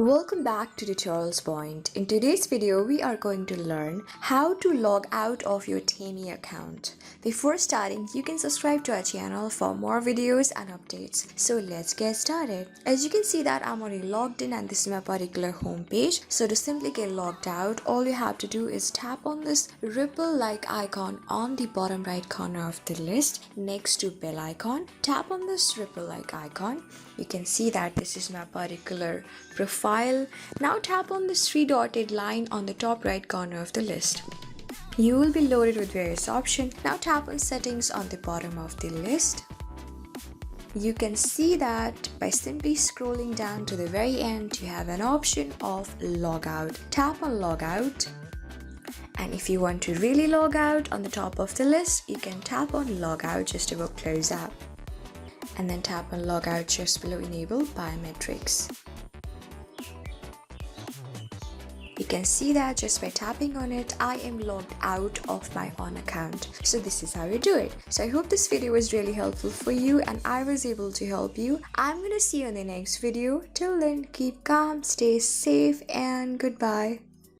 Welcome back to Tutorials Point. In today's video, we are going to learn how to log out of your Taimi account. Before starting, you can subscribe to our channel for more videos and updates. So let's get started. As you can see that I'm already logged in and this is my particular home page. So to simply get logged out, all you have to do is tap on this ripple-like icon on the bottom right corner of the list next to bell icon. Tap on this ripple-like icon. You can see that this is my particular profile. Now tap on this three dotted line on the top right corner of the list. You will be loaded with various options. Now tap on settings on the bottom of the list. You can see that by simply scrolling down to the very end, you have an option of logout. Tap on logout. And if you want to really log out on the top of the list, you can tap on logout just above close app. And then tap on logout just below enable biometrics. You can see that just by tapping on it, I am logged out of my own account. So this is how you do it. So I hope this video was really helpful for you and I was able to help you. I'm gonna see you in the next video. Till then, keep calm, stay safe, and goodbye.